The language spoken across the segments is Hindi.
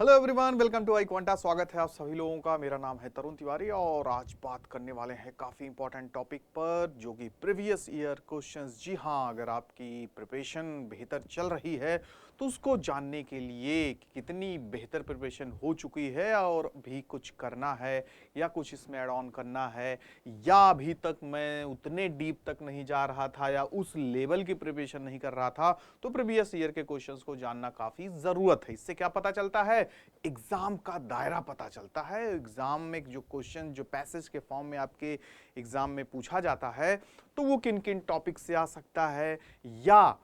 Hello everyone, welcome to iQuanta. स्वागत है आप सभी लोगों का। मेरा नाम है तरुण तिवारी और आज बात करने वाले हैं काफ़ी इंपॉर्टेंट टॉपिक पर, जो कि प्रीवियस ईयर क्वेश्चंस। जी हाँ, अगर आपकी प्रिपरेशन बेहतर चल रही है तो उसको जानने के लिए कि कितनी बेहतर प्रिपरेशन हो चुकी है और भी कुछ करना है या कुछ इसमें ऐड ऑन करना है, या अभी तक मैं उतने डीप तक नहीं जा रहा था या उस लेवल की प्रिपरेशन नहीं कर रहा था, तो प्रीवियस ईयर के क्वेश्चंस को जानना काफ़ी ज़रूरत है। इससे क्या पता चलता है? एग्जाम का दायरा पता चलता है। एग्जाम में जो क्वेश्चन जो पैसेज के फॉर्म में आपके एग्जाम में पूछा जाता है, तो वो किन किन टॉपिक से आ सकता है, या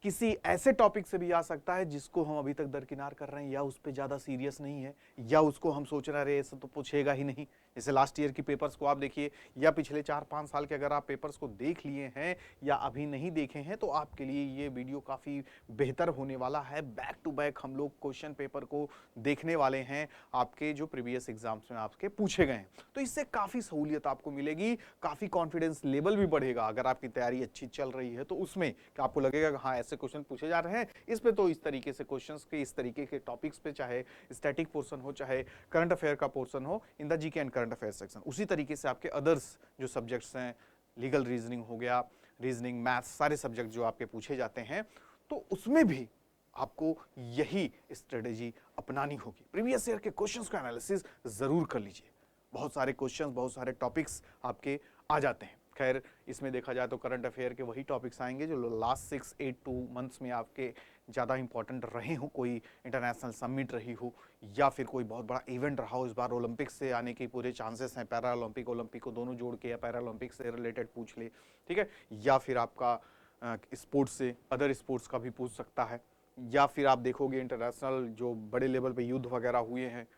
किसी ऐसे टॉपिक से भी आ सकता है जिसको हम अभी तक दरकिनार कर रहे हैं, या उस पर ज्यादा सीरियस नहीं है, या उसको हम सोच रहे हैं ऐसा तो पूछेगा ही नहीं। जैसे लास्ट ईयर की पेपर्स को आप देखिए, या पिछले 4-5 साल के अगर आप पेपर्स को देख लिए हैं या अभी नहीं देखे हैं, तो आपके लिए ये वीडियो काफ़ी बेहतर होने वाला है। बैक टू बैक हम लोग क्वेश्चन पेपर को देखने वाले हैं, आपके जो प्रीवियस एग्जाम्स में आपके पूछे गए हैं। तो इससे काफ़ी सहूलियत आपको मिलेगी, काफ़ी कॉन्फिडेंस लेवल भी बढ़ेगा। अगर आपकी तैयारी अच्छी चल रही है तो उसमें कि आपको लगेगा कि हाँ, ऐसे क्वेश्चन पूछे जा रहे हैं, इस पे तो इस तरीके से क्वेश्चंस के इस तरीके के टॉपिक्स पे, चाहे स्टैटिक पोर्शन हो चाहे करंट अफेयर का पोर्शन हो in the GK and current affair section, उसी तरीके से आपके अदर्स जो सब्जेक्ट्स हैं, लीगल रीजनिंग हो गया, रीजनिंग, मैथ्स, सारे सब्जेक्ट जो आपके पूछे जाते हैं, तो उसमें भी आपको यही स्ट्रेटेजी अपनानी होगी। प्रीवियस ईयर के क्वेश्चंस का एनालिसिस जरूर कर लीजिए। बहुत सारे क्वेश्चंस, बहुत सारे टॉपिक्स आपके आ जाते हैं। खैर, इसमें देखा जाए तो करंट अफेयर के वही टॉपिक्स आएंगे जो लास्ट 6-8 मंथ्स में आपके ज़्यादा इंपॉर्टेंट रहे हो। कोई इंटरनेशनल समिट रही हो या फिर कोई बहुत बड़ा इवेंट रहा हो। इस बार ओलंपिक्स से आने के पूरे चांसेस हैं, पैरा ओलंपिक, ओलंपिक को दोनों जोड़ के या पैरा ओलंपिक से रिलेटेड पूछ ले, ठीक है, या फिर आपका स्पोर्ट्स से अदर स्पोर्ट्स का भी पूछ सकता है, या फिर आप देखोगे इंटरनेशनल जो बड़े लेवल पे युद्ध वगैरह हुए हैं,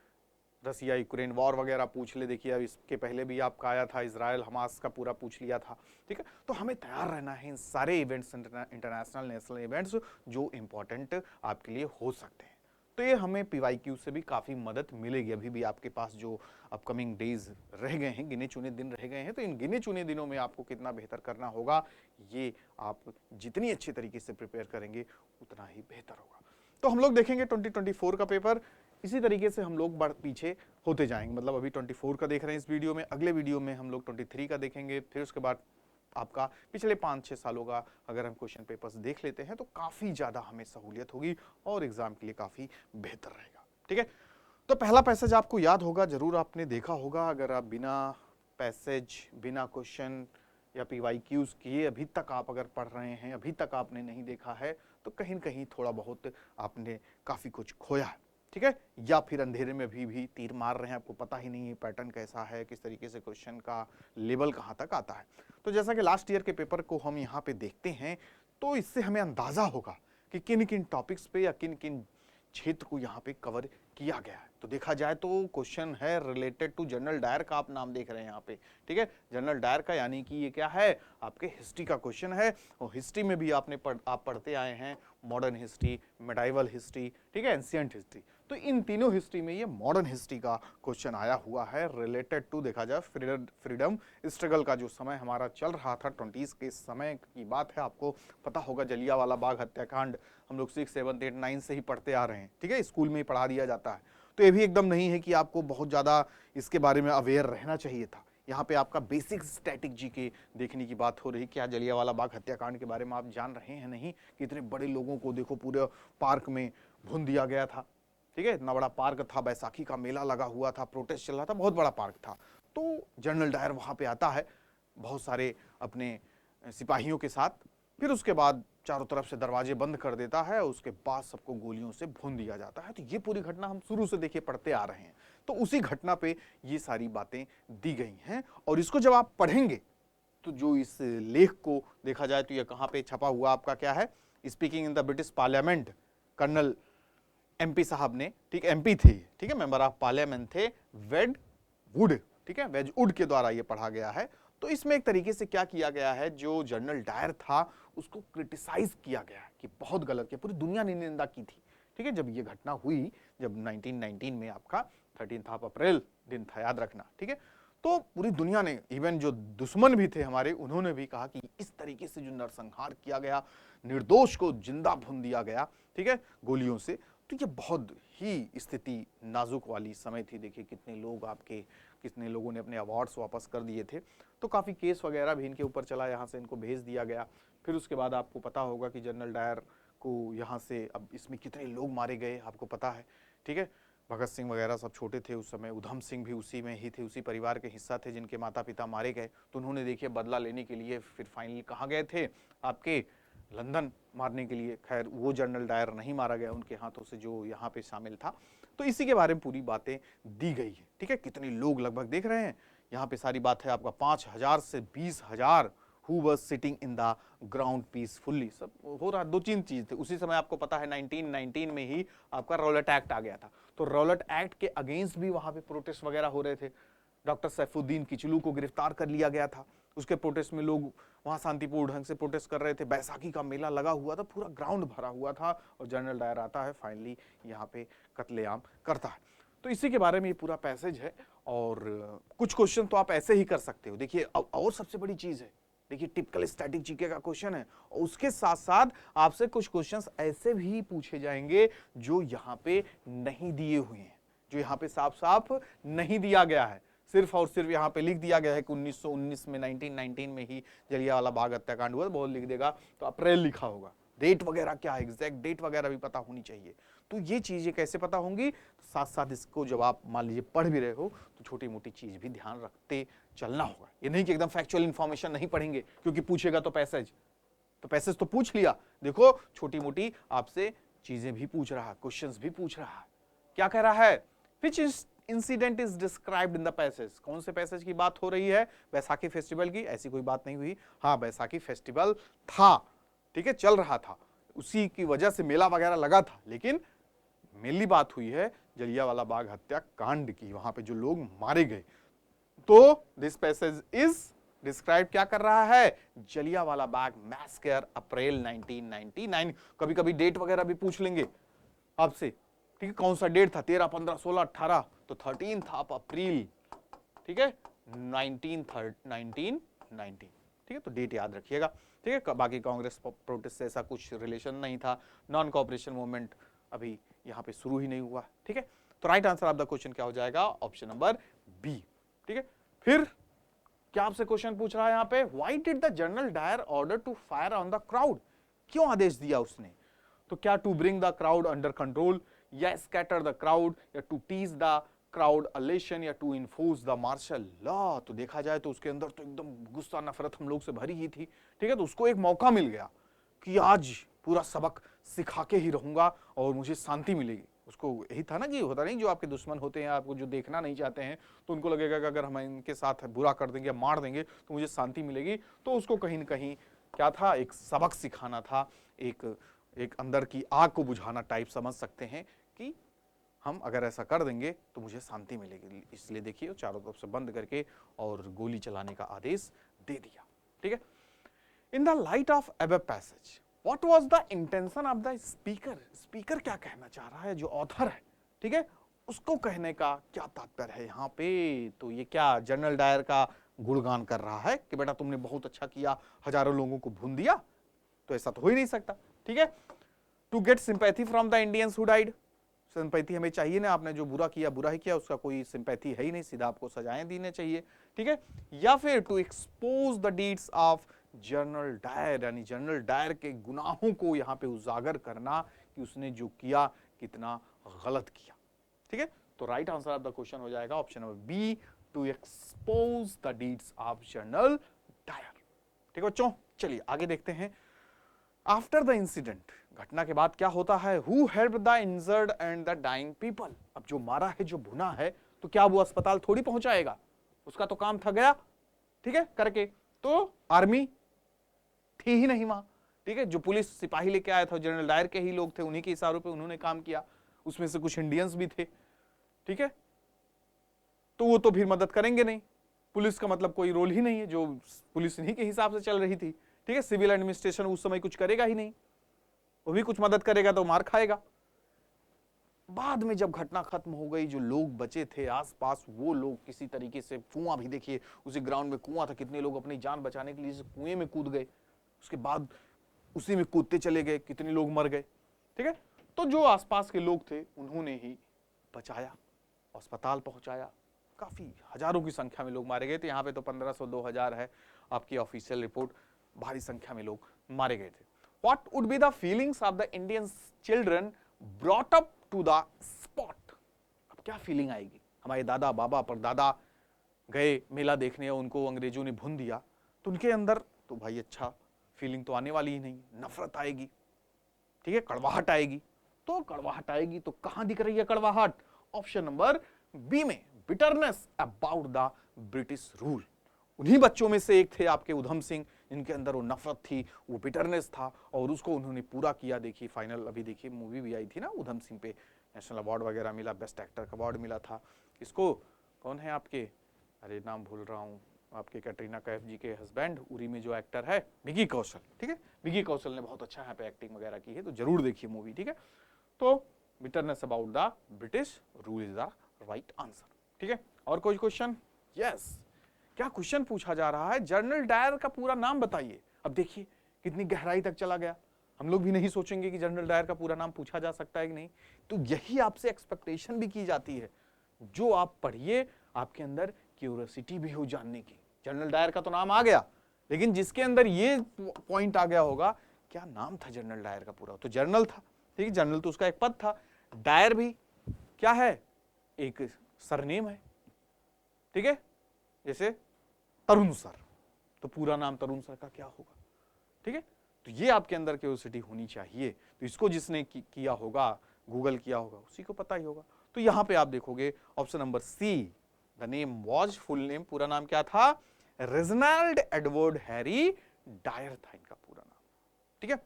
रसिया यूक्रेन वॉर वगैरह पूछ ले। देखिए, अब इसके पहले भी आपका आया था, इजराइल हमास का पूरा पूछ लिया था, ठीक है। तो हमें तैयार रहना है इन सारे इवेंट्स, इंटरनेशनल नेशनल इवेंट्स जो इंपॉर्टेंट आपके लिए हो सकते हैं। तो ये हमें पीवाईक्यू से भी काफ़ी मदद मिलेगी। अभी भी आपके पास जो अपकमिंग डेज रह गए हैं, गिने चुने दिन रह गए हैं, तो इन गिने चुने दिनों में आपको कितना बेहतर करना होगा, ये आप जितनी अच्छी तरीके से प्रिपेयर करेंगे उतना ही बेहतर होगा। तो हम लोग देखेंगे 2024 का पेपर। इसी तरीके से हम लोग बढ़ पीछे होते जाएंगे। मतलब अभी 24 का देख रहे हैं इस वीडियो में, अगले वीडियो में हम लोग 23 का देखेंगे, फिर उसके बाद आपका पिछले 5-6 सालों का अगर हम क्वेश्चन पेपर्स देख लेते हैं तो काफ़ी ज़्यादा हमें सहूलियत होगी और एग्जाम के लिए काफ़ी बेहतर रहेगा, ठीक है। तो पहला पैसेज आपको याद होगा, जरूर आपने देखा होगा। अगर आप बिना पैसेज, बिना क्वेश्चन या पीवाईक्यूज किए अभी तक आप अगर पढ़ रहे हैं, अभी तक आपने नहीं देखा है, तो कहीं न कहीं थोड़ा बहुत आपने काफ़ी कुछ खोया है, ठीक है। या फिर अंधेरे में भी तीर मार रहे हैं, आपको पता ही नहीं है पैटर्न कैसा है, किस तरीके से क्वेश्चन का लेवल कहाँ तक आता है। तो जैसा कि लास्ट ईयर के पेपर को हम यहाँ पे देखते हैं, तो इससे हमें अंदाजा होगा कि किन किन टॉपिक्स पे या किन किन क्षेत्र को यहाँ पे कवर किया गया है। तो देखा जाए तो क्वेश्चन है रिलेटेड टू जनरल डायर का, आप नाम देख रहे हैं यहाँ पे, ठीक है। जनरल डायर का यानी कि ये क्या है, आपके हिस्ट्री का क्वेश्चन है। और हिस्ट्री में भी आप पढ़ते आए हैं मॉडर्न हिस्ट्री, मेडाइवल हिस्ट्री, ठीक है, एंशिएंट हिस्ट्री। तो इन तीनों हिस्ट्री में ये मॉडर्न हिस्ट्री का क्वेश्चन आया हुआ है रिलेटेड टू, देखा जाए, फ्रीडम स्ट्रगल का जो समय हमारा चल रहा था 20s के समय की बात है। आपको पता होगा जलियांवाला बाग हत्याकांड हम लोग 6, 7, 8, 9 से ही पढ़ते आ रहे हैं, ठीक है, स्कूल में ही पढ़ा दिया जाता है। तो ये भी एकदम नहीं है कि आपको बहुत ज़्यादा इसके बारे में अवेयर रहना चाहिए था। यहाँ पे आपका बेसिक स्टैटिक जीके देखने की बात हो रही। क्या जलियांवाला बाग हत्याकांड के बारे में आप जान रहे हैं? नहीं। कितने बड़े लोगों को देखो पूरे पार्क में भून दिया गया था, ठीक है, इतना बड़ा पार्क था, बैसाखी का मेला लगा हुआ था, प्रोटेस्ट चल रहा था, बहुत बड़ा पार्क था। तो जनरल डायर वहाँ पे आता है बहुत सारे अपने सिपाहियों के साथ, फिर उसके बाद चारों तरफ से दरवाजे बंद कर देता है, उसके बाद सबको गोलियों से भून दिया जाता है। तो ये पूरी घटना हम शुरू से देखिए पढ़ते आ रहे हैं। तो उसी घटना पे ये सारी बातें दी गई हैं, और इसको जब आप पढ़ेंगे तो जो इस लेख को देखा जाए तो ये कहाँ पे छपा हुआ आपका क्या है, speaking in the British parliament, colonel MP साहब ने, ठीक, एमपी थे, ठीक है, मेंबर ऑफ पार्लियामेंट थे, वेड वुड, ठीक है, वेजवुड के द्वारा ये पढ़ा गया है। तो इसमें एक तरीके से क्या किया गया है, जो जनरल डायर था उसको क्रिटिसाइज किया गया है कि बहुत गलत किया, पूरी दुनिया ने निंदा की थी, ठीक है, जब ये घटना हुई, जब 1919 में आपका 13 अप्रैल दिन था, याद रखना, ठीक है। तो पूरी दुनिया ने, इवन जो दुश्मन भी थे हमारे, उन्होंने भी कहा कि इस तरीके से जो नरसंहार किया गया, निर्दोष को जिंदा भून दिया गया, ठीक है, गोलियों से, तो ये बहुत ही स्थिति नाजुक वाली समय थी। देखिए कितने लोग आपके, कितने लोगों ने अपने अवार्ड्स वापस कर दिए थे, तो काफ़ी केस वगैरह भी इनके ऊपर चला, यहाँ से इनको भेज दिया गया। फिर उसके बाद आपको पता होगा कि जनरल डायर को यहाँ से, अब इसमें कितने लोग मारे गए आपको पता है, ठीक है। भगत सिंह वगैरह सब छोटे थे उस समय, उधम सिंह भी उसी में ही थे, उसी परिवार के हिस्सा थे जिनके माता पिता मारे गए। तो उन्होंने देखिए बदला लेने के लिए फिर फाइनली कहाँ गए थे, आपके लंदन मारने के लिए। खैर वो जनरल डायर नहीं मारा गया उनके हाथों से जो यहाँ पे शामिल था। तो इसी के बारे में पूरी बातें दी गई है, ठीक है। कितने लोग लगभग देख रहे हैं यहाँ पे, सारी बात है आपका 5,000 से 20,000 who was sitting in the ground peacefully। सब हो रहा, दो तीन चीज थे उसी समय। आपको पता है 1919 में ही आपका रॉलेट एक्ट आ गया था, तो रॉलेट एक्ट के अगेंस्ट भी वहां पे प्रोटेस्ट वगैरह हो रहे थे। डॉक्टर सैफुद्दीन किचलू को गिरफ्तार कर लिया गया था, उसके प्रोटेस्ट में लोग वहां शांतिपूर्ण ढंग से प्रोटेस्ट कर रहे थे। बैसाखी का मेला लगा हुआ था, पूरा ग्राउंड भरा हुआ था, और जनरल डायर आता है फाइनली यहाँ पे कत्लेआम करता है। तो इसी के बारे में ये पूरा पैसेज है, और कुछ क्वेश्चन तो आप ऐसे ही कर सकते हो। देखिए और सबसे बड़ी चीज है, देखिए टिपिकल स्टैटिक जीके का क्वेश्चन है, और उसके साथ साथ आपसे कुछ क्वेश्चंस ऐसे भी पूछे जाएंगे जो यहाँ पे नहीं दिए हुए हैं, जो यहाँ पे साफ साफ नहीं दिया गया है। सिर्फ और सिर्फ यहाँ पे लिख दिया गया है कि 1919 में 1919 में ही जलियांवाला बाग हत्याकांड हुआ, बहुत लिख देगा तो अप्रैल लिखा होगा। डेट वगैरह क्या है, एग्जैक्ट डेट वगैरह भी पता होनी चाहिए। तो ये चीजें कैसे पता होंगी, साथ साथ इसको जब आप मान लीजिए पढ़ भी रहे हो तो छोटी मोटी चीज भी ध्यान रखते चलना होगा। ये नहीं कि एकदम फैक्चुअल इंफॉर्मेशन नहीं पढ़ेंगे, क्योंकि पूछेगा तो पैसेज तो पूछ लिया। देखो छोटी मोटी आपसे चीजें भी पूछ रहा है, क्वेश्चंस भी पूछ रहा है। क्या कह रहा है, which incident is described in the passage. कौन से पैसेज की बात हो रही है, बैसाखी फेस्टिवल की। ऐसी कोई बात नहीं हुई, हाँ बैसाखी फेस्टिवल था, ठीक है, चल रहा था, उसी की वजह से मेला वगैरह लगा था, लेकिन मेनली बात हुई है जलियांवाला बाग हत्याकांड की, वहां पे जो लोग मारे गए। तो दिस पैसेज इज डिस्क्राइब क्या कर रहा है, जलियांवाला बाग मैसेकर अप्रैल 1999। कभी कभी डेट वगैरह भी पूछ लेंगे आपसे, ठीक है, कौन सा डेट था, 13, 15, 16, 18, तो 13 ऑफ अप्रैल, ठीक है, 1919, ठीक है, तो डेट याद रखिएगा, ठीक है। बाकी कांग्रेस प्रोटेस्ट से ऐसा कुछ रिलेशन नहीं था, नॉन कोऑपरेशन मूवमेंट अभी यहाँ पे शुरू ही नहीं हुआ, ठीक है। तो right answer of the question क्या हो जाएगा, ऑप्शन नंबर बी, ठीक है। फिर क्या आपसे क्वेश्चन पूछ रहा है यहाँ पे, why did the general Dyer order to fire on the crowd. क्यों आदेश दिया उसने, तो क्या to bring the crowd under control, या स्कैटर द क्राउड, या to teach the crowd a lesson, या to enforce the martial law. तो देखा जाए तो उसके अंदर तो एकदम गुस्सा नफरत हम लोग से भरी ही थी, ठीक है। तो उसको एक मौका मिल गया कि आज पूरा सबक सिखा के ही रहूंगा और मुझे शांति मिलेगी। उसको यही था ना कि होता नहीं, जो आपके दुश्मन होते हैं, आपको जो देखना नहीं चाहते हैं, तो उनको लगेगा कि अगर हम इनके साथ बुरा कर देंगे, मार देंगे तो मुझे शांति मिलेगी। तो उसको कहीं न कहीं क्या था, एक सबक सिखाना था, एक अंदर की आग को बुझाना टाइप समझ सकते हैं कि हम अगर ऐसा कर देंगे तो मुझे शांति मिलेगी। इसलिए देखिए चारों तरफ से बंद करके और गोली चलाने का आदेश दे दिया, ठीक है। In the light of above passage what was the intention of the speaker. Speaker क्या कहना चाह रहा है, जो ऑथर है, ठीक है, उसको कहने का क्या तात्पर्य है यहाँ पे। तो ये क्या जनरल डायर का गुणगान कर रहा है कि बेटा तुमने बहुत अच्छा किया, हजारों लोगों को भून दिया। तो ऐसा तो हो ही नहीं सकता, ठीक है। To get sympathy from the Indians who died, sympathy हमें चाहिए ना, आपने जो बुरा किया बुरा ही किया, उसका कोई सिंपैथी है ही नहीं, सीधा आपको सजाएं देने चाहिए, ठीक है। या फिर to expose the deeds of general Dyer, यानी जनरल डायर के गुनाहों को यहाँ पे उजागर करना कि उसने जो किया कितना गलत किया, ठीक है। तो right answer of the question हो जाएगा option number B, to expose the deeds of general Dyer, ठीक है बच्चों। चलिए आगे देखते हैं। आफ्टर द इंसिडेंट, घटना के बाद क्या होता है, who help the injured and the dying people. अब जो मारा है, जो भुना है, तो क्या वो अस्पताल थोड़ी पहुंचाएगा, उसका तो काम था गया, ठीक है, करके। तो आर्मी थी ही नहीं वहां, ठीक है, जो पुलिस सिपाही लेके आया था जनरल डायर के ही लोग थे, उन्हीं के इशारों पे उन्होंने काम किया, उसमें से कुछ इंडियंस भी थे, ठीक है। तो वो तो फिर मदद करेंगे नहीं, पुलिस का मतलब कोई रोल ही नहीं है, जो पुलिस इन्हीं के हिसाब से चल रही थी, ठीक है। सिविल एडमिनिस्ट्रेशन उस समय कुछ करेगा ही नहीं, वो भी कुछ मदद करेगा तो मार खाएगा। बाद में जब घटना खत्म हो गई, जो लोग बचे थे आसपास, वो लोग किसी तरीके से, कुआं भी देखिए, उसी ग्राउंड में कुआं था, कितने लोग अपनी जान बचाने के लिए कुएं में कूद गए, उसके बाद उसी में कूदते चले गए, कितने लोग मर गए, ठीक है। तो जो आसपास के लोग थे उन्होंने ही बचाया, अस्पताल पहुंचाया। काफी हजारों की संख्या में लोग मारे गए थे। यहाँ पे तो 1500 2000 है आपकी ऑफिशियल रिपोर्ट, भारी संख्या में लोग मारे गए थे। What would be the feelings of the Indian children brought up to the spot? अब क्या फीलिंग आएगी? हमारे दादा बाबा परदादा गए मेला देखने, उनको अंग्रेजों ने भून दिया, तो उनके अंदर तो भाई अच्छा फीलिंग तो आने वाली ही नहीं, नफरत आएगी, ठीक है, कड़वाहट आएगी। तो कड़वाहट आएगी तो कहां दिख रही है कड़वाहट? ऑप्शन नंबर बी में, bitterness about the British rule. उन्हीं बच्चों में से एक थे आपके उधम सिंह, जिनके अंदर वो नफरत थी, वो बिटरनेस था, और उसको उन्होंने पूरा किया। देखिए फाइनल, अभी देखिए मूवी भी आई थी ना उधम सिंह पे, नेशनल अवार्ड वगैरह मिला, बेस्ट एक्टर का अवार्ड मिला था। इसको कौन है आपके, अरे नाम भूल रहा हूँ, आपके कैटरीना कैफ जी के हस्बैंड, उरी में जो एक्टर है, विकी कौशल, ठीक है, विकी कौशल ने बहुत अच्छा यहाँ पे एक्टिंग वगैरह की है, तो जरूर देखिए मूवी, ठीक है। तो bitterness about the British rule is the right answer, ठीक है। और कोई क्वेश्चन? यस, क्या क्वेश्चन पूछा जा रहा है, जनरल डायर का पूरा नाम बताइए। अब देखिए कितनी गहराई तक चला गया, हम लोग भी नहीं सोचेंगे कि जनरल डायर का पूरा नाम पूछा जा सकता है कि नहीं। तो यही आपसे एक्सपेक्टेशन भी की जाती है, जो आप पढ़िए आपके अंदर क्यूरियोसिटी भी हो जानने की। जनरल डायर का तो नाम आ गया, लेकिन जिसके अंदर ये पॉइंट आ गया होगा, क्या नाम था जनरल डायर का पूरा? तो जनरल था, ठीक है, जनरल तो उसका एक पद था, डायर भी क्या है, एक सरनेम है, ठीक है, जैसे तरुण सर, तो पूरा नाम तरुण सर का क्या होगा, ठीक है। तो ये आपके अंदर क्यूरियोसिटी होनी चाहिए। तो इसको जिसने किया होगा, गूगल किया होगा, उसी को पता ही होगा। तो यहां पे आप देखोगे option number C, the name was, full name पूरा नाम क्या था, रेजिनाल्ड एडवर्ड हैरी डायर था इनका पूरा नाम, ठीक है।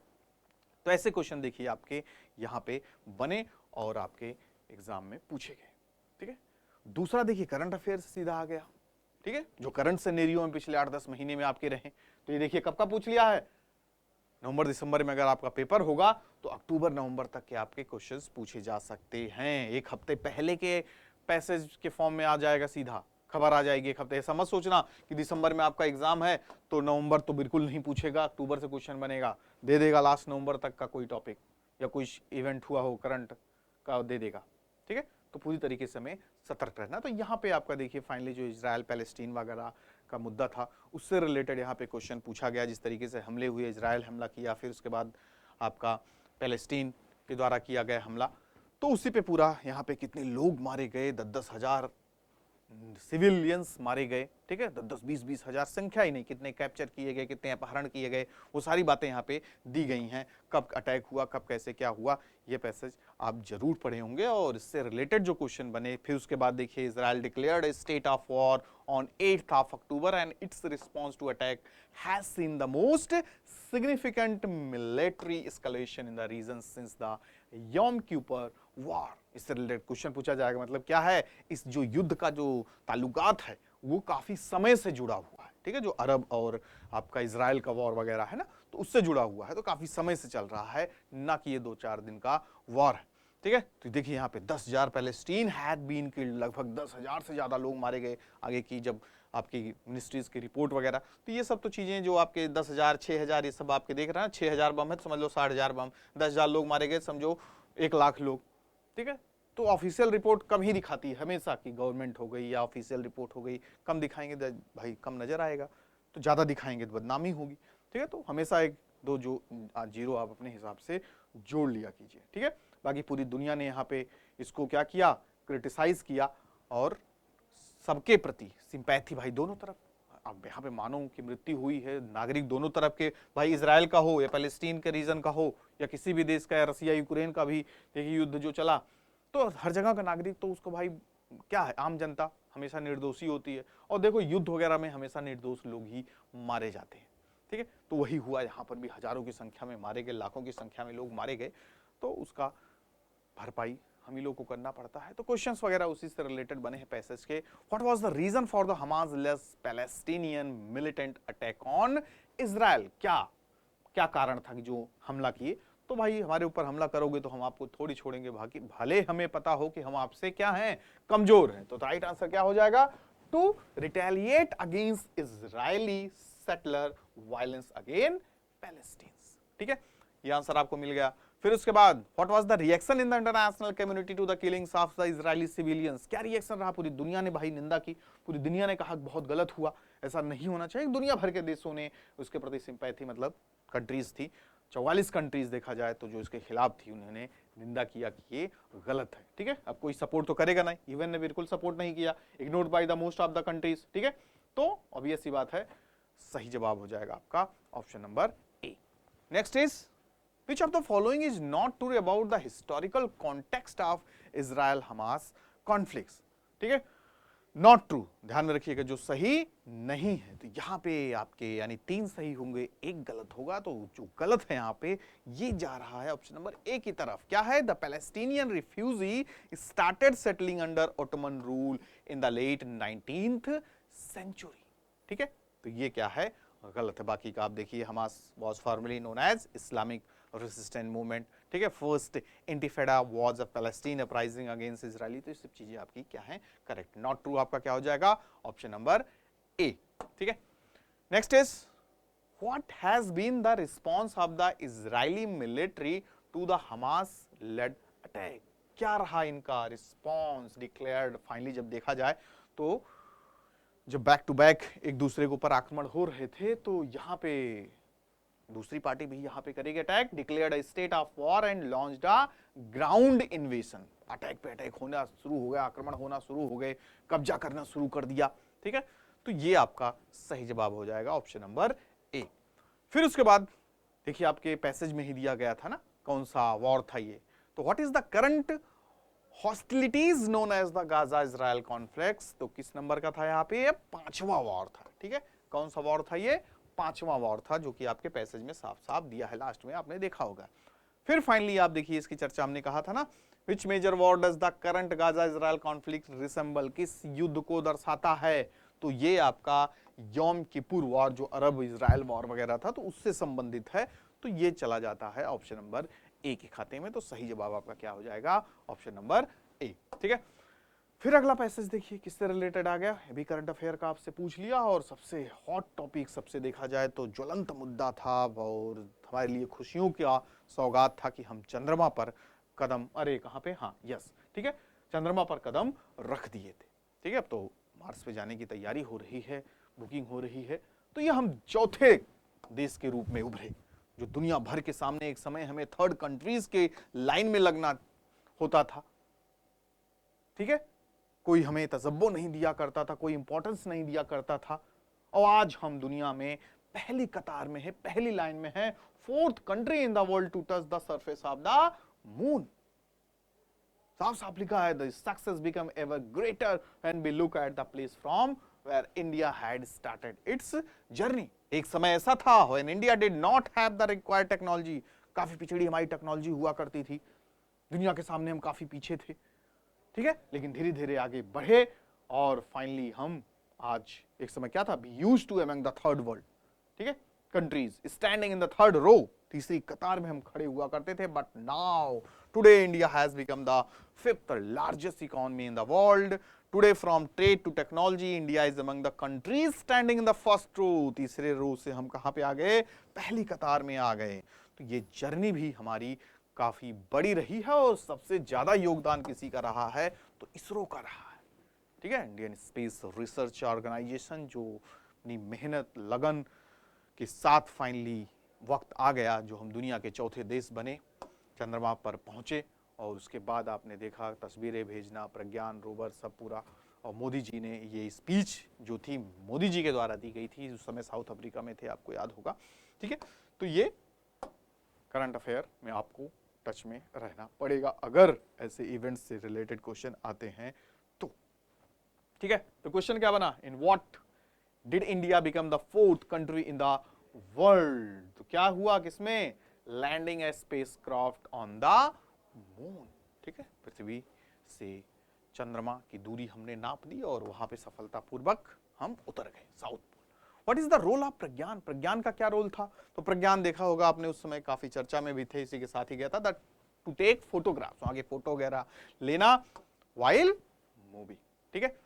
तो ऐसे क्वेश्चन देखिए आपके यहां पे बने और आपके एग्जाम में पूछे गए, ठीक है। दूसरा देखिए करंट अफेयर सीधा आ गया, ठीक है, जो करंट सिनेरियो में पिछले 8-10 महीने में आपके रहे। तो ये देखिए कब का पूछ लिया है, नवंबर दिसंबर में अगर आपका पेपर होगा तो अक्टूबर नवंबर तक के आपके क्वेश्चंस पूछे जा सकते हैं। एक हफ्ते पहले के पैसेज के फॉर्म में आ जाएगा, सीधा खबर आ जाएगी एक हफ्ते। ऐसा मत सोचना कि दिसंबर में आपका एग्जाम है तो नवंबर तो बिल्कुल नहीं पूछेगा, अक्टूबर से क्वेश्चन बनेगा, दे देगा लास्ट नवंबर तक का कोई टॉपिक या कोई इवेंट हुआ हो करंट का दे देगा, ठीक है। तो पूरी तरीके से हमें सतर्क रहना। तो यहाँ पे आपका देखिए फाइनली जो इजराइल पैलेस्टीन वगैरह का मुद्दा था, उससे रिलेटेड यहाँ पे क्वेश्चन पूछा गया। जिस तरीके से हमले हुए, इजराइल हमला किया, फिर उसके बाद आपका पैलेस्टीन के द्वारा किया गया हमला, तो उसी पे पूरा यहाँ पे कितने लोग मारे गए, 10-10 हजार सिविलियंस मारे गए, ठीक है, 10-10, 20-20 हजार, संख्या ही नहीं, कितने कैप्चर किए गए, कितने अपहरण किए गए, वो सारी बातें यहाँ पे दी गई हैं। कब अटैक हुआ, कब कैसे क्या हुआ, ये पैसेज आप जरूर पढ़े होंगे और इससे रिलेटेड जो क्वेश्चन बने। फिर उसके बाद देखिए Israel declared A state of war on 8th of October and its response to attack has seen the most significant military escalation in the region since the Yom Kippur War। इससे रिलेटेड क्वेश्चन पूछा जाएगा, मतलब क्या है, इस जो युद्ध का जो ताल्लुकात है वो काफी समय से जुड़ा हुआ है, ठीक है, जो अरब और आपका इजराइल का वॉर वगैरह है ना, तो उससे जुड़ा हुआ है, तो काफी समय से चल रहा है, ना कि ये 2-4 दिन का वॉर है, ठीक है। तो देखिए यहाँ पे 10,000 पैलेस्टीन हैड बीन किल्ड, लगभग 10,000 से ज्यादा लोग मारे गए। आगे की जब आपकी मिनिस्ट्रीज की रिपोर्ट वगैरह, तो ये सब तो चीजें जो आपके 10,000 6,000 ये सब आपके देख रहे हैं, 6,000 बम है तो समझ लो 60,000 बम, 10,000 लोग मारे गए समझो 1 लाख लोग, ठीक है। तो ऑफिशियल रिपोर्ट कम ही दिखाती है हमेशा, की गवर्नमेंट हो गई या ऑफिशियल रिपोर्ट हो गई, कम दिखाएंगे भाई कम नजर आएगा, तो ज्यादा दिखाएंगे तो बदनामी होगी, ठीक है। तो हमेशा 1-2 जो जीरो आप अपने हिसाब से जोड़ लिया कीजिए, ठीक है। बाकी पूरी दुनिया ने यहाँ पे इसको क्या किया, क्रिटिसाइज किया, और सबके प्रति सिंपैथी भाई दोनों तरफ। अब यहाँ पे मानव की मृत्यु हुई है, नागरिक दोनों तरफ के, भाई इजराइल का हो या पैलेस्टीन के रीजन का हो या किसी भी देश का, या रसिया यूक्रेन का भी देखिए युद्ध जो चला, तो हर जगह का नागरिक तो उसको भाई क्या है, आम जनता हमेशा निर्दोषी होती है। और देखो युद्ध वगैरह में हमेशा निर्दोष लोग ही मारे जाते हैं, ठीक है। तो वही हुआ, यहाँ पर भी हजारों की संख्या में मारे गए, लाखों की संख्या में लोग मारे गए, तो उसका भरपाई हम ही लोग को करना पड़ता है। तो क्वेश्चंस वगैरह उसी से रिलेटेड बने हैं पैसेज के। What was the reason for the Hamas led Palestinian militant attack on Israel, क्या कारण था कि जो हमला किए। तो भाई हमारे ऊपर हमला करोगे तो हम आपको थोड़ी छोड़ेंगे, बाकी भले हमें पता हो कि हम आपसे क्या हैं, कमजोर हैं। तो राइट आंसर क्या हो जाएगा, to retaliate against Israeli settler violence again Palestine, ठीक है, ये आंसर आपको मिल गया। फिर उसके बाद what was the reaction in the international community to the killings of the Israeli civilians, क्या रिएक्शन रहा, पूरी दुनिया ने भाई निंदा की, पूरी दुनिया ने कहा बहुत गलत हुआ, ऐसा नहीं होना चाहिए। दुनिया भर के देशों ने उसके प्रति सिंपैथी, मतलब कंट्रीज थी 44 कंट्रीज देखा जाए तो जो इसके खिलाफ थी, उन्होंने निंदा किया कि ये गलत है। ठीक है, अब कोई सपोर्ट तो करेगा नहीं, यूएन ने बिल्कुल सपोर्ट नहीं किया, ignored by the most of the countries. ठीक है, तो ऑब्वियस सी बात है, सही जवाब हो जाएगा आपका option number A. Next is which of the following is not true about the historical context of Israel Hamas conflicts। ठीक है, नॉट ट्रू, ध्यान में रखिएगा, जो सही नहीं है। तो यहां पे आपके यानी 3 सही होंगे, एक गलत होगा, तो जो गलत है यहां पे ये जा रहा है ऑप्शन नंबर ए की तरफ। क्या है, the Palestinian refugee started settling under Ottoman rule in the late 19th century. ठीक है, तो ये क्या है, गलत है। बाकी का आप देखिए, Hamas was formerly known as Islamic resistant movement. ठीक है, first intifada was a Palestine uprising against Israeli. तो ये सब चीजें आपकी क्या है, करेक्ट। नॉट ट्रू आपका क्या हो जाएगा, ऑप्शन नंबर ए। ठीक है, next is what has been the response of the Israeli military to the Hamas led attack, क्या रहा इनका रिस्पॉन्स डिक्लेयर्ड। फाइनली जब देखा जाए तो जब बैक टू बैक एक दूसरे के ऊपर आक्रमण हो रहे थे, तो यहां पे दूसरी पार्टी भी यहां पे करेगी attack, declared a state of war and launched a ground invasion. Attack पे अटैक होना शुरू हो गया, आक्रमण होना शुरू हो गए, कब्जा करना शुरू कर दिया। ठीक है, तो ये आपका सही जवाब हो जाएगा ऑप्शन नंबर ए। फिर उसके बाद देखिए, आपके पैसेज में ही दिया गया था ना कौन सा वॉर था ये। तो what is the current hostilities known as the Gaza Israel conflict. तो किस नंबर का था यहाँ पे, 5वां वॉर था। ठीक है, कौन सा वॉर था ये, 5वां वॉर था, जो कि आपके पैसेज में साफ साफ दिया है, लास्ट में आपने देखा होगा। फिर फाइनली आप देखिए, इसकी चर्चा हमने कहा था ना, which major war does the current Gaza Israel conflict resemble, किस युद्ध को दर्शाता है। तो ये आपका यौम किपुर वॉर, जो अरब इजराइल वॉर वगैरह था, तो उससे संबंधित है। तो ये चला जाता है ऑप्शन नंबर ए के खाते में। तो सही जवाब आपका क्या हो जाएगा, ऑप्शन नंबर ए। ठीक है, फिर अगला पैसेज देखिए किससे रिलेटेड आ गया, अभी करंट अफेयर का आपसे पूछ लिया, और सबसे हॉट टॉपिक, सबसे देखा जाए तो ज्वलंत मुद्दा था, और हमारे लिए खुशियों का सौगात था कि हम चंद्रमा पर कदम, अरे कहां पे, हाँ यस, ठीक है, चंद्रमा पर कदम रख दिए थे। ठीक है, अब तो मार्स पे जाने की तैयारी हो रही है, बुकिंग हो रही है। तो ये हम चौथे देश के रूप में उभरे, जो दुनिया भर के सामने एक समय हमें थर्ड कंट्रीज के लाइन में लगना होता था। ठीक है, कोई हमें तजब्बो नहीं दिया करता था, कोई इंपॉर्टेंस नहीं दिया करता था, और आज हम दुनिया में पहली कतार में है, पहली लाइन में है, 4th country in the world to touch the surface of the moon. साफ साफ लिखा है, the success become ever greater when we look at the place from where India had started its journey. एक समय ऐसा था when India did not have the required technology, काफी पिछड़ी हमारी टेक्नोलॉजी हुआ करती थी, दुनिया के सामने हम काफी पीछे थे। ठीक है, लेकिन धीरे धीरे आगे बढ़े, और फाइनली हम आज, एक समय क्या था, be used to among the third world. ठीक है, countries standing in the third row, तीसरी कतार में हम खड़े हुआ करते थे। But now today India has become the 5th largest economy in the world. Today from trade to technology India is among the countries standing in the first row. तीसरे रो से हम कहां पे आ गए, पहली कतार में आ गए। तो ये जर्नी भी हमारी काफी बड़ी रही है, और सबसे ज्यादा योगदान किसी का रहा है, तो इसरो का रहा है। ठीक है, इंडियन स्पेस रिसर्च ऑर्गेनाइजेशन, जो अपनी मेहनत लगन के साथ फाइनली वक्त आ गया, जो हम दुनिया के चौथे देश बने, चंद्रमा पर पहुंचे, और उसके बाद आपने देखा तस्वीरें भेजना, प्रज्ञान रोवर सब पूरा, और मोदी जी ने ये स्पीच जो थी मोदी जी के द्वारा दी गई थी, उस समय साउथ अफ्रीका में थे, आपको याद होगा। ठीक है, तो ये करंट अफेयर में आपको टच में रहना पड़ेगा अगर ऐसे इवेंट्स से रिलेटेड क्वेश्चन आते हैं तो। ठीक है, तो क्वेश्चन क्या बना, in what did India become the 4th country in the world. तो क्या हुआ, किसमें, landing a spacecraft on the moon. ठीक है, पृथ्वी से चंद्रमा की दूरी हमने नाप ली, और वहां पे सफलतापूर्वक हम उतर गए south pole. What is the role of Pragyan, Pragyan का क्या रोल था। तो प्रज्ञान देखा होगा आपने, उस समय काफी चर्चा में भी थे, इसी के साथ ही गया था, दैट टू टेक फोटोग्राफ्स, आगे फोटो वगैरह लेना वाइल मूवी। ठीक है,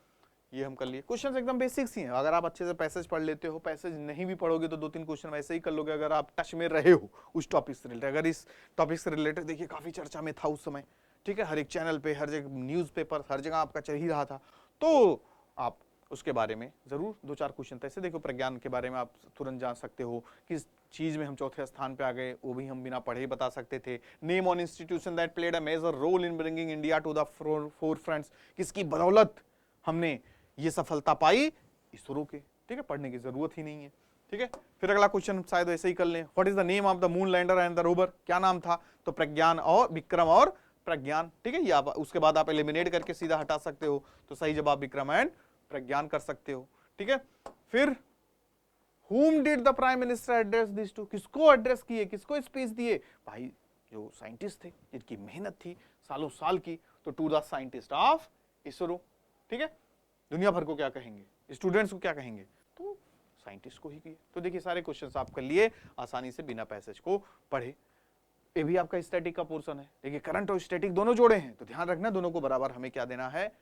ये हम कर लिए। क्वेश्चन एकदम बेसिक्स ही हैं, अगर आप अच्छे से पैसेज पढ़ लेते हो, पैसेज नहीं भी पढ़ोगे तो 2-3 क्वेश्चन वैसे ही कर लोगे अगर आप टच में रहे हो उस टॉपिक से रिलेटेड। अगर इस टॉपिक से रिलेटेड देखिए काफी चर्चा में था उस समय, ठीक है, हर एक चैनल पे, हर जगह न्यूज़पेपर, हर जगह आपका चल ही रहा था, तो आप उसके बारे में जरूर 2-4 क्वेश्चन ऐसे देखो। प्रज्ञान के बारे में आप तुरंत जान सकते हो, किस चीज में हम चौथे स्थान पे आ गए, वो भी हम बिना पढ़े ही बता सकते थे। Name on institution that played a major role in bringing India to the forefronts, किसकी बदौलत हमने ये सफलता पाई, इसरो के, ठीक है, पढ़ने की जरूरत ही नहीं है, ठीक है। फिर अगला क्वेश्चन शायद वैसे ही कर लें, what is the name of the moon lander and the rover, क्या नाम था, तो प्रज्ञान और विक्रम और प्रज्ञान, ठीक है। या उसके बाद आप एलिमिनेट करके सीधा हटा सकते हो, तो सही जवाब विक्रम एंड प्रज्ञान कर सकते हो, ठीक है। फिर whom did the prime minister address this to, किसको एड्रेस किए, किसको स्पीच दिए, भाई जो साइंटिस्ट थे जिनकी मेहनत थी सालों साल की, तो to the scientist of ISRO, ठीक है। दुनिया भर को क्या कहेंगे, स्टूडेंट्स को क्या कहेंगे, तो साइंटिस्ट को ही किए। तो देखिए सारे क्वेश्चंस आप कर लिए आसानी से बिना पैसेज को पढ़े। ये भी आपका स्टैटिक का पोर्शन है, देखिए करंट और स्टैटिक दोनों जोड़े हैं, तो ध्यान रखना दोनों को बराबर हमें क्या देना है,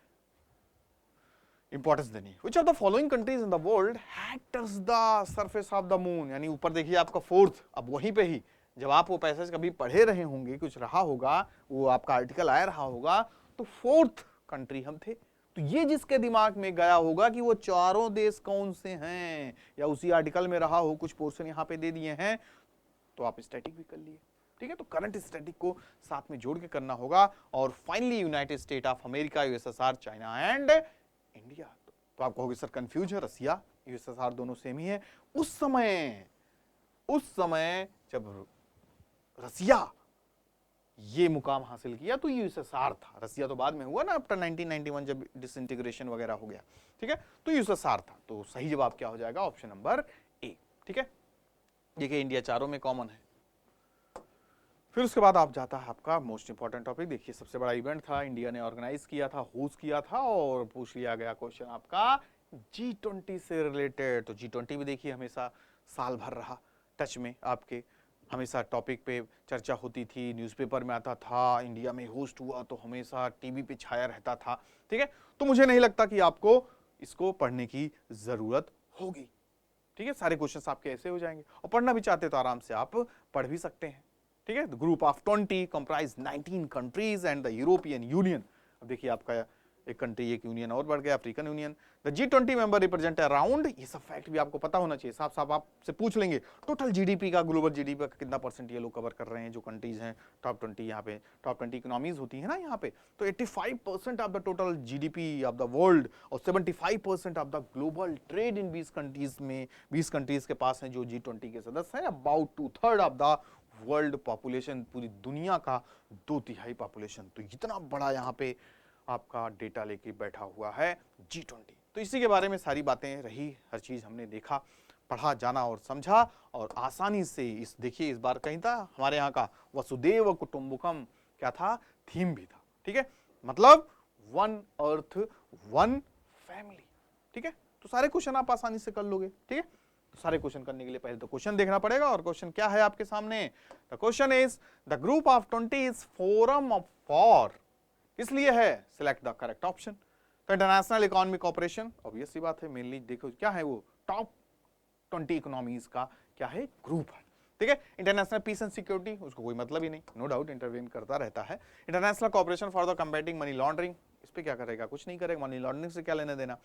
इंपॉर्टेंस देनी है। Which of the following countries in the world had touched the surface of the moon, यानी ऊपर देखिए आपका फोर्थ, अब वहीं पे ही जब आप वो पैसेज कभी पढ़े रहे होंगे, कुछ रहा होगा, वो आपका आर्टिकल आया रहा होगा, तो फोर्थ कंट्री हम थे। तो ये जिसके दिमाग में गया होगा कि वो चारों देश कौन से हैं, या उसी आर्टिकल में रहा हो, कुछ पोर्शन यहाँ पे दे दिए हैं, तो आप स्टैटिक भी कर लिए, ठीक है। तो करंट स्टैटिक को साथ में जोड़ के करना होगा। और finally United state of America, USSR, China and India. तो आप कहोगे सर कंफ्यूज है, रसिया यूएसएसआर दोनों सेम ही है। उस समय जब रसिया ये मुकाम हासिल किया तो यूएसएसआर था, रसिया तो बाद में हुआ ना आफ्टर 1991 जब डिसइंटीग्रेशन वगैरह हो गया, ठीक है। तो यूएसएसआर था, तो सही जवाब क्या हो जाएगा, ऑप्शन नंबर ए, ठीक है। देखिए इंडिया चारों में कॉमन है। फिर उसके बाद आप जाता है आपका मोस्ट इंपॉर्टेंट टॉपिक, देखिए सबसे बड़ा इवेंट था, इंडिया ने ऑर्गेनाइज किया था, होस्ट किया था, और पूछ लिया गया क्वेश्चन आपका G20 से रिलेटेड। तो G20 भी देखिए हमेशा साल भर रहा टच में आपके, हमेशा टॉपिक पे चर्चा होती थी, न्यूज़पेपर में आता था, इंडिया में होस्ट हुआ तो हमेशा टीवी पे छाया रहता था, ठीक है। तो मुझे नहीं लगता कि आपको इसको पढ़ने की जरूरत होगी, ठीक है। सारे क्वेश्चन आपके ऐसे हो जाएंगे, और पढ़ना भी चाहते तो आराम से आप पढ़ भी सकते हैं, ठीक है। Group of 20 comprise 19 countries and the European union. अब देखिए आपका एक कंट्री, एक यूनियन और बढ़ गया, African union. The G20 member represent around, ये सब फैक्ट भी आपको पता होना चाहिए, साफ साफ आपसे पूछ लेंगे टोटल जीडीपी का, ग्लोबल जीडीपी का कितना परसेंट ये लोग कवर कर रहे हैं, जो कंट्रीज हैं टॉप 20, यहाँ पे टॉप 20 इकोनॉमीज होती है ना यहाँ पे, तो 85% of the total GDP of the world और 75% of the global trade in 20 countries में, 20 कंट्रीज के पास हैं जो G20 के सदस्य हैं। About 2/3 of the world population, पूरी दुनिया का 2/3 पॉपुलेशन, तो इतना बड़ा यहाँ पे आपका डेटा लेके बैठा हुआ है G20। तो इसी के बारे में सारी बातें रही, हर चीज हमने देखा, पढ़ा, जाना और समझा, और आसानी से इस देखिए इस बार कहीं था हमारे यहाँ का वसुदेव कुटुंबकम क्या था, थीम भी था, ठीक है, मतलब वन अर्थ वन फैमिली, ठीक है। तो सारे क्वेश्चन आप आसानी से कर लोगे, ठीक है। तो सारे क्वेश्चन करने के लिए पहले तो क्वेश्चन देखना पड़ेगा, और क्वेश्चन क्या है आपके सामने, the question is the group of 20 is forum of for, इसलिए है सिलेक्ट द करेक्ट ऑप्शन। तो इंटरनेशनल इकोनॉमिक कॉर्पोरेशन, ऑब्वियस सी बात है, मेनली देखो क्या है, वो टॉप 20 इकोनॉमीज का क्या है, ग्रुप है, ठीक है। इंटरनेशनल पीस एंड सिक्योरिटी, उसको कोई मतलब ही नहीं, नो डाउट इंटरवेन करता रहता है। International corporation for the combating money laundering, इस पे क्या करेगा, कुछ नहीं करेगा, मनी लॉन्ड्रिंग से क्या लेना देना।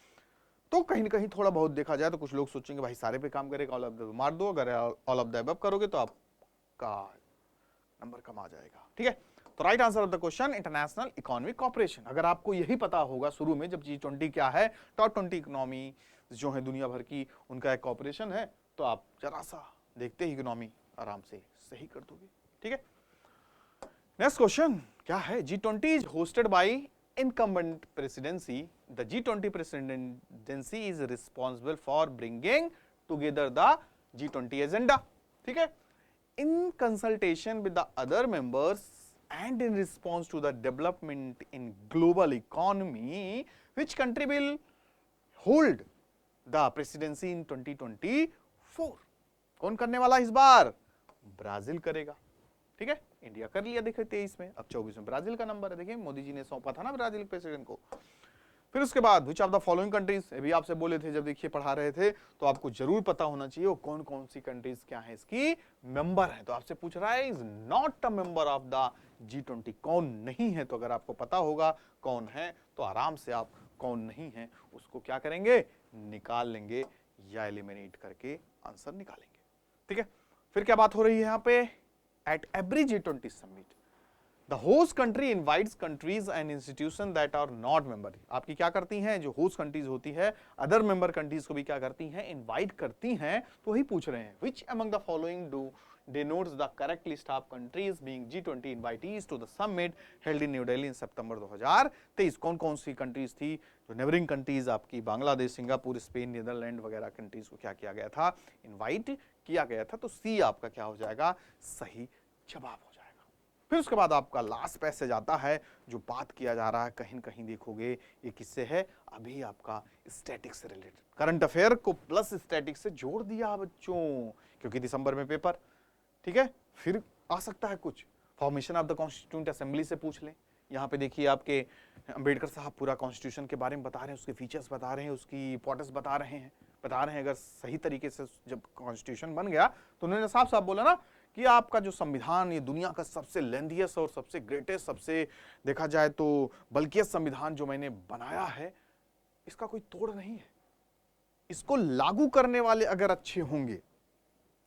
तो कहीं ना कहीं थोड़ा बहुत देखा जाए तो कुछ लोग सोचेंगे भाई सारे पे काम करेगा, ऑल ऑफ द मार दो, अगर ऑल ऑफ द अबव करोगे तो आपका नंबर कम आ जाएगा, ठीक है। तो right answer of the question international economic corporation. अगर आपको यही पता होगा शुरू में जब G20 क्या है, टॉप 20 इकोनॉमी जो है दुनिया भर की, उनका एक कॉर्पोरेशन है, तो आप जरा सा देखते ही इकोनॉमी आराम से सही कर दोगे, ठीक है। नेक्स्ट क्वेश्चन क्या है, G20 is hosted by incumbent presidency. The G20 presidency is responsible for bringing together the G20 agenda, ठीक है, in consultation with the other members and in response to the development in global economy. Which country will hold the presidency in 2024? कौन करने वाला इस बार, ब्राजील करेगा, ठीक है। इंडिया कर लिया देखिए 23 में, अब 24 में ब्राजील का नंबर है, देखिए मोदी जी ने सौंपा था ना ब्राजील प्रेसिडेंट को। फिर उसके बाद which of the following countries, भी आपसे बोले थे जब देखिए पढ़ा रहे थे, तो आपको जरूर पता होना चाहिए वो कौन कौन सी कंट्रीज क्या है इसकी मेंबर है। तो आपसे पूछ रहा है is not a member of the G20, कौन नहीं है। तो अगर आपको पता होगा कौन है तो आराम से आप कौन नहीं है उसको क्या करेंगे, निकाल लेंगे या एलिमिनेट करके आंसर निकालेंगे। ठीक है, फिर क्या बात हो रही है यहाँ पे, at every G20 summit the host country invites countries and institution that are not member. आपकी क्या करती हैं, जो होस्ट कंट्रीज होती है अदर मेंबर कंट्रीज को भी क्या करती हैं, इनवाइट करती हैं। तो वही पूछ रहे हैं which among the following do denotes the correct list of countries being G20 invitees to the summit held in New Delhi in September 2023। कौन कौन सी कंट्रीज थी जो नेबरिंग कंट्रीज आपकी बांग्लादेश, सिंगापुर, स्पेन, नीदरलैंड वगैरह कंट्रीज को क्या किया गया था, इनवाइट किया गया था। तो सी आपका क्या हो जाएगा, सही जवाब हो जाएगा। फिर उसके बाद आपका लास्ट पैसेज आता है जो बात किया जा रहा है, कहीं न कहीं देखोगे ये किससे है, अभी आपका स्टैटिक्स से रिलेटेड, करंट अफेयर को प्लस स्टैटिक्स से जोड़ दिया बच्चों, क्योंकि दिसंबर में पेपर। ठीक है, फिर आ सकता है कुछ formation of the constituent assembly से पूछ लें। यहाँ पे देखिए आपके अंबेडकर साहब पूरा कॉन्स्टिट्यूशन के बारे में बता रहे हैं, उसके फीचर्स बता रहे हैं, उसकी इंपॉर्टेंस बता रहे हैं। अगर सही तरीके से जब कॉन्स्टिट्यूशन बन गया तो उन्होंने साफ साफ बोला ना कि आपका जो संविधान ये दुनिया का सबसे लेंथिएस्ट और सबसे ग्रेटेस्ट, सबसे देखा जाए तो बल्कियत संविधान जो मैंने बनाया है, इसका कोई तोड़ नहीं है। इसको लागू करने वाले अगर अच्छे होंगे,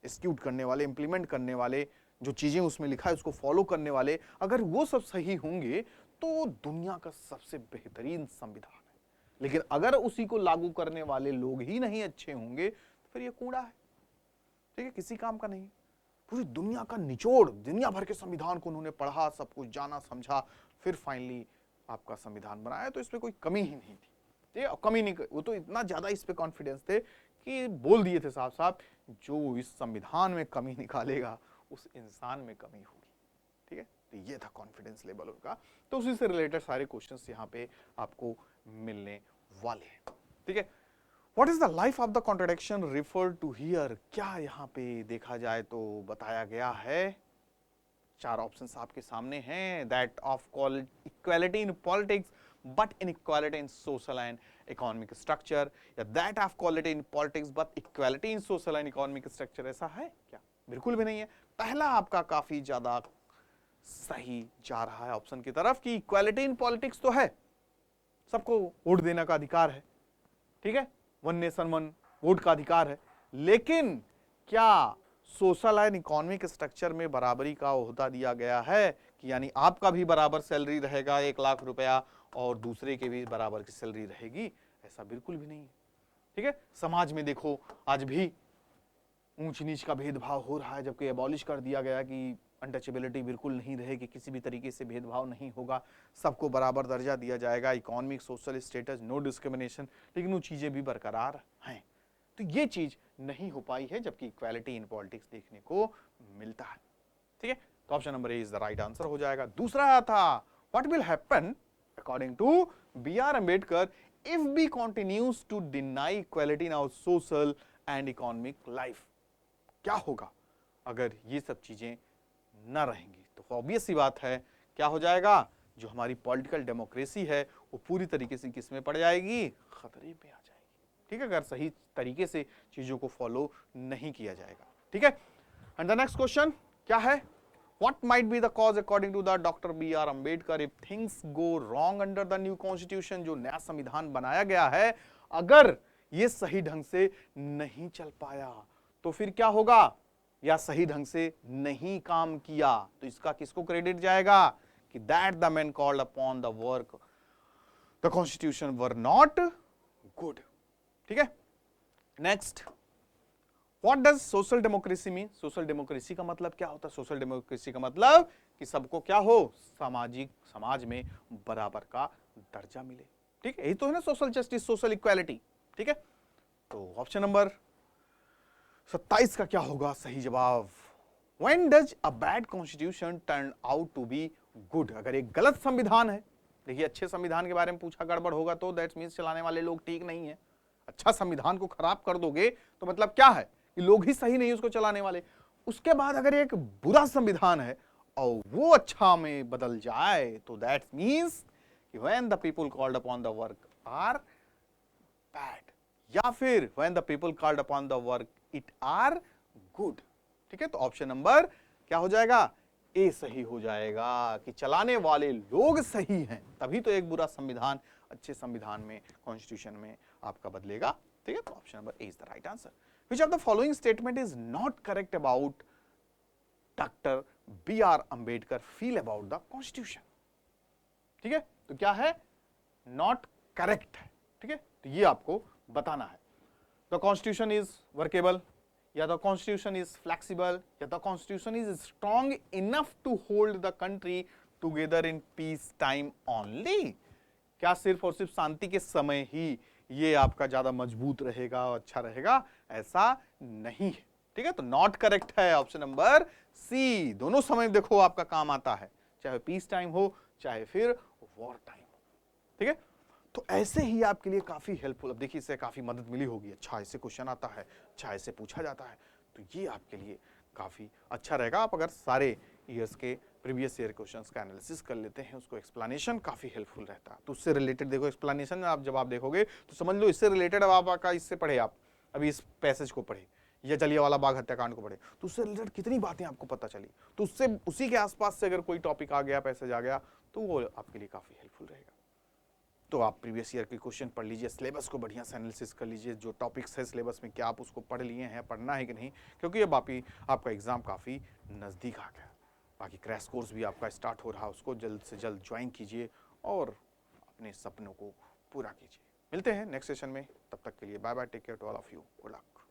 एक्जीक्यूट करने वाले, इंप्लीमेंट करने वाले, जो चीजें उसमें लिखा है उसको फॉलो करने वाले, अगर वो सब सही होंगे तो दुनिया का सबसे बेहतरीन संविधान है। लेकिन अगर उसी को लागू करने वाले लोग ही नहीं अच्छे होंगे तो फिर ये कूड़ा है। ठीक है, किसी काम का नहीं। पूरी दुनिया का निचोड़, दुनिया भर के संविधान को उन्होंने पढ़ा, सब कुछ जाना समझा, फिर फाइनली आपका संविधान बनाया। तो इसमें कोई कमी ही नहीं थी। ठीक है, कमी नहीं, वो तो इतना ज्यादा इस पे कॉन्फिडेंस थे कि बोल दिए थे साफ साफ, जो इस संविधान में कमी निकालेगा उस इंसान में कमी होगी। ठीक है, तो ये था कॉन्फिडेंस लेवल उनका। तो उसी से रिलेटेड सारे क्वेश्चंस यहाँ पे आपको मिलने वाले हैं। ठीक है, what is the life of the contradiction refer to here, क्या यहाँ पे देखा जाए तो बताया गया है, चार ऑप्शंस आपके सामने हैं, that of equality in politics but inequality in social and economic structure, या that of quality in politics but equality in social and economic structure। ऐसा है क्या? बिल्कुल भी नहीं है। पहला आपका काफी ज्यादा सही जा रहा है ऑप्शन की तरफ कि इक्वालिटी इन पॉलिटिक्स तो है, सबको वोट देने का अधिकार है। ठीक है, वन नेशन वन वोट का अधिकार है, लेकिन क्या सोशल एंड इकोनॉमिक स्ट्रक्चर में बराबरी का ओहदा दिया गया है कि यानी आपका भी बराबर सैलरी रहेगा 1 लाख रुपया और दूसरे के भी बराबर की सैलरी रहेगी? ऐसा बिल्कुल भी नहीं है। ठीक है, समाज में देखो आज भी ऊंच नीच का भेदभाव हो रहा है, जबकि एबॉलिश कर दिया गया कि अनटचेबिलिटी बिल्कुल नहीं रहेगी, किसी भी तरीके से भेदभाव नहीं होगा, सबको बराबर दर्जा दिया जाएगा, economic social status no discrimination, लेकिन वो चीजें भी बरकरार हैं। तो ये चीज नहीं हो पाई है, जबकि इक्वालिटी इन पॉलिटिक्स देखने को मिलता है। ठीक है, तो option number A is the right answer हो जाएगा। दूसरा था what will happen according to B.R. Ambedkar if we continues to deny equality in our social and economic life। क्या होगा अगर ये सब चीजें न रहेंगी? तो ऑब्वियस सी बात है, क्या हो जाएगा, जो हमारी पॉलिटिकल डेमोक्रेसी है वो पूरी तरीके से किस में पड़ जाएगी, खतरे में आ जाएगी। ठीक है, अगर सही तरीके से चीजों को फॉलो नहीं किया जाएगा। ठीक है, एंड द नेक्स्ट क्वेश्चन क्या है, what might be the cause according to the Dr. B.R. Ambedkar if things go wrong under the new constitution, जो नया संविधान बनाया गया है, अगर ये सही ढंग से नहीं चल पाया तो फिर क्या होगा, या सही ढंग से नहीं काम किया तो इसका किसको क्रेडिट जाएगा कि that the men called upon the work the constitution were not good। ठीक है, next what does social democracy mean, social democracy का मतलब क्या होता है? सोशल डेमोक्रेसी का मतलब कि सबको क्या हो, सामाजिक समाज में बराबर का दर्जा मिले। ठीक है, यही तो है ना सोशल जस्टिस, सोशल इक्वालिटी। ठीक है, तो ऑप्शन नंबर 27 का क्या होगा सही जवाब, when does a bad constitution turn out to be good, अगर एक गलत संविधान है, देखिए अच्छे संविधान के बारे में पूछा गड़बड़ होगा तो दैट मीन्स चलाने वाले लोग ठीक नहीं है। अच्छा संविधान को खराब कर दोगे तो मतलब क्या है कि लोग ही सही नहीं उसको चलाने वाले। उसके बाद अगर एक बुरा संविधान है और वो अच्छा में बदल जाए तो दैट मीन्स कि when the people called upon the work are bad, या फिर when the people called upon the work it are good. ठीक है, तो ऑप्शन नंबर क्या हो जाएगा, ए सही हो जाएगा कि चलाने वाले लोग सही हैं, तभी तो एक बुरा संविधान अच्छे संविधान में, कॉन्स्टिट्यूशन में आपका बदलेगा। ठीक है, तो option number A is the right answer. Which of the following statement is not correct about doctor B R Ambedkar feel about the constitution. ठीक है, तो क्या है, नॉट करेक्ट है। ठीक है, तो ये आपको बताना है। द कॉन्स्टिट्यूशन इज वर्केबल, या द कॉन्स्टिट्यूशन इज फ्लेक्सिबल, या the constitution is strong enough to hold the country together in peace time only. क्या सिर्फ और सिर्फ शांति के समय ही ये आपका ज्यादा मजबूत रहेगा और अच्छा रहेगा, ऐसा नहीं है। ठीक है, तो नॉट करेक्ट है ऑप्शन नंबर सी। दोनों समय देखो आपका काम आता है, चाहे पीस टाइम हो चाहे फिर वॉर टाइम हो। ठीक है, तो ऐसे ही आपके लिए काफी हेल्पफुल, अब देखिए इससे काफी मदद मिली होगी। अच्छा ऐसे क्वेश्चन आता है, अच्छा ऐसे पूछा जाता है, तो ये आपके लिए काफी अच्छा रहेगा। आप अगर सारे ईयर्स के प्रीवियस ईयर क्वेश्चंस का एनालिसिस कर लेते हैं, उसको एक्सप्लेनेशन काफी हेल्पफुल रहता है। तो उससे रिलेटेड देखो एक्सप्लेनेशन आप जब आप देखोगे तो समझ लो इससे रिलेटेड, अब आपका इससे पढ़े, आप अभी इस पैसेज को पढ़े या जलियांवाला बाग हत्याकांड को पढ़े, तो उससे रिलेटेड कितनी बातें आपको पता चली, तो उससे उसी के आसपास से अगर कोई टॉपिक आ गया, पैसेज आ गया, तो वो आपके लिए काफी हेल्पफुल रहेगा। तो आप प्रीवियस ईयर के क्वेश्चन पढ़ लीजिए, सिलेबस को बढ़िया से एनालिसिस कर लीजिए, जो टॉपिक्स है सिलेबस में क्या आप उसको पढ़ लिए हैं, पढ़ना है कि नहीं, क्योंकि अब आपका एग्जाम काफ़ी नज़दीक आ गया। बाकी क्रैश कोर्स भी आपका स्टार्ट हो रहा, उसको जल्द से जल्द ज्वाइन कीजिए और अपने सपनों को पूरा कीजिए। मिलते हैं नेक्स्ट सेशन में, तब तक के लिए bye bye, take care to all of you, good luck.